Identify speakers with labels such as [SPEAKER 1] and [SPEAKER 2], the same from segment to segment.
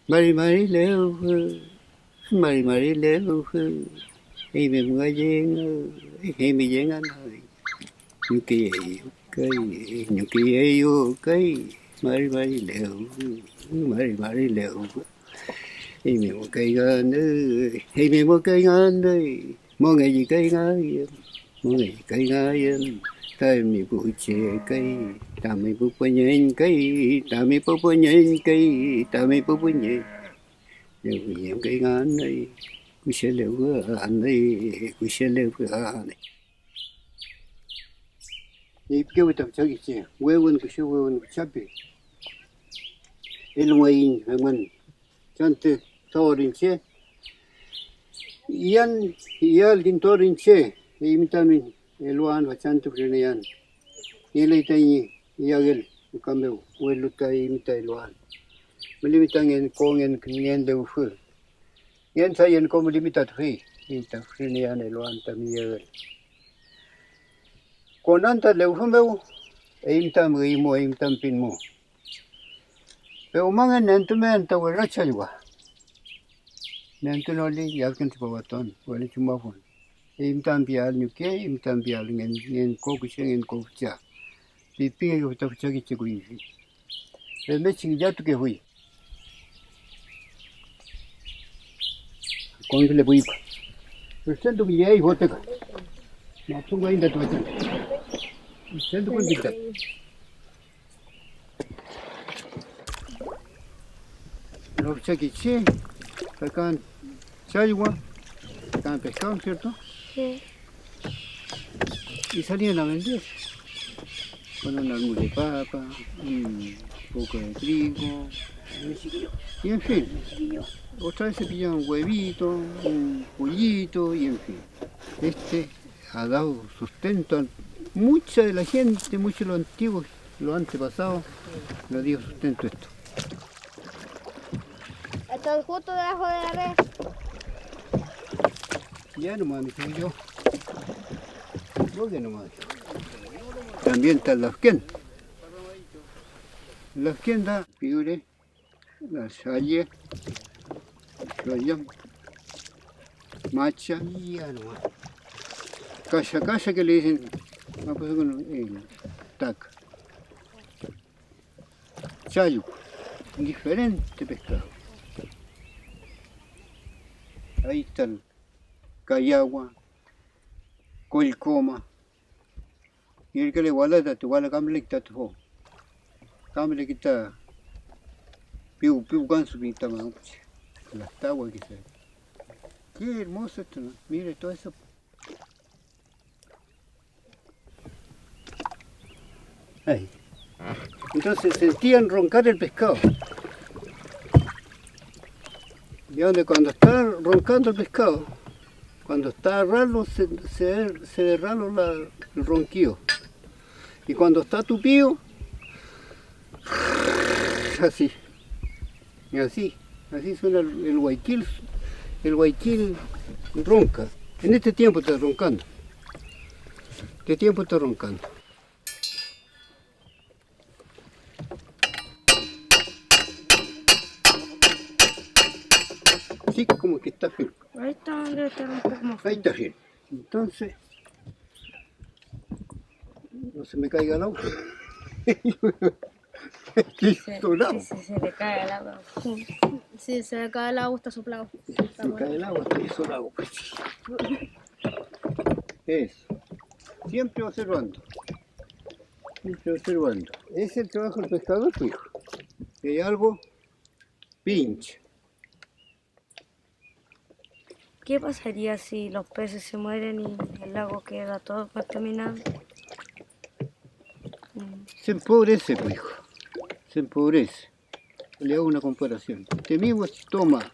[SPEAKER 1] Mari mari leo, mari mari leo, hey me muayen, hey me llegan, yuki yo kai, mari mari leo, hey me muakai gan, mo ngày gì cây ngay, mo ngày cây ngay, tay mi bu che cây, ta mi bu pa nyen cây, ta mi bu pa nyen cây, ta mi bu pa nyen. Nếu nhiều cái ngán này, cứ sẽ lưu ăn này, cứ sẽ lưu ăn này. 이 입교부터 저기 있지. 외운 그 쇼외운 그 샵이. 일ngoài 하면 전체 서울인체 이안 이알 딘토린체 이미타민 일완 와찬트 프레니안 일레타이 이야길 kameu weluta imita ilwan melimitang kongen kingen leufu yen sayen ko melimita thui ita frenian ilwan tamiyel konanta leufu meu imta mo imta pinmo pero mangen nentumen tawera chalwa nentunoli yakin tipawaton wali chumafun imta bial nyuke imta bial ngen ko kuchen ko cha pipi que está fechado que chegou aí. É meio já tu que foi. Quando ele foi. Eu sento que aí vou ter. Não sou ainda tu vai. Sento quando está. Não sei que che. Sacan chayua. Sacan pescado, ¿cierto? Sí. Y salían a vender. Con un almuerzo de papa, un poco de trigo, y en fin, otra vez se pilla un huevito, un pollito, y en fin. Este ha dado sustento a mucha de la gente, muchos de los antiguos, los antepasados, le dio sustento esto.
[SPEAKER 2] ¿Estás justo debajo de la red?
[SPEAKER 1] Ya nomás, me dije yo. Yo que nomás. También está la esquina. La esquina, figure, la salle, soyam, macha, y ya nomás. Casa que le dicen, me pasó con el tac. Chayo, diferente pescado. Ahí está el cayagua, colcoma. Y el que le guarda, te guarda camble que te ho. Camble que está piu ganso que está más. Las taguas que se. Qué hermoso esto, ¿no? Mire todo eso. Ahí. Entonces sentían roncar el pescado. Y donde cuando está roncando el pescado, cuando está ralo, se ralo el ronquío. Y cuando está tupido, así. Y así suena el guayquil. El guayquil ronca. En este tiempo está roncando. Este tiempo está roncando. Así como que está firme.
[SPEAKER 2] Ahí está donde está un poco más.
[SPEAKER 1] Ahí está firme. Entonces, no se me caiga el agua.
[SPEAKER 2] Si se le cae el agua. Si se le cae el agua, está soplado.
[SPEAKER 1] Se me cae el agua, estoy solado. Eso. Siempre observando. Siempre observando. Es el trabajo del pescador, tu hijo. Si hay algo, pinche.
[SPEAKER 2] ¿Qué pasaría si los peces se mueren y el lago queda todo contaminado?
[SPEAKER 1] Se empobrece, pues, hijo. Se empobrece. Le hago una comparación. Usted mismo si toma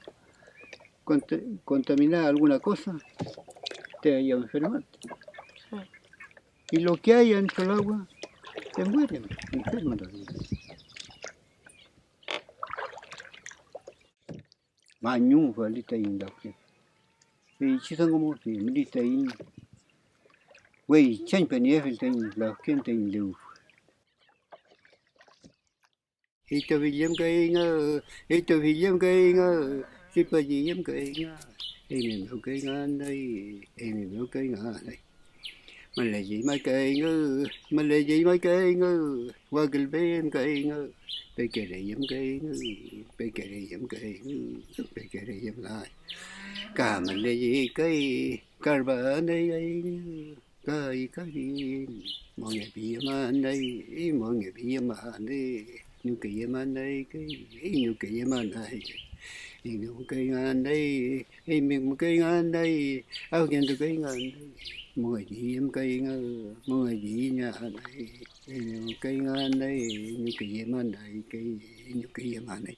[SPEAKER 1] contaminada alguna cosa, te vaya a enfermar.
[SPEAKER 2] Sí.
[SPEAKER 1] Y lo que hay dentro del agua, te mueren, enferman también. Mañú, valita inda. Y chisan como si milita in. Wey, chan penefel ten la gente in leu. ito vijem cây ngơ ito vijem cây ngơ chỉ phải vijem cây ngơ em yêu cây ngơ đây em yêu cây ngơ đây mình là gì mấy cây ngơ mình là gì mấy cây ngơ qua kinh bên cây ngơ bây kể để vijem cây ngơ bây kể để vijem cây ngơ bây kể để vijem lại cả mình là gì cây cả bờ đây đây cây gì mọi người bị mà đây mọi người bị mà đây nhiều cái mà đây cái nhiều cái mà đây nhiều cái ngan đây mình cái ngan đây ao kiến từ cái ngan đây mọi người gì em cây ngơ mọi người gì nhà đây nhiều cái ngan đây nhiều cái mà đây cái nhiều cái mà đây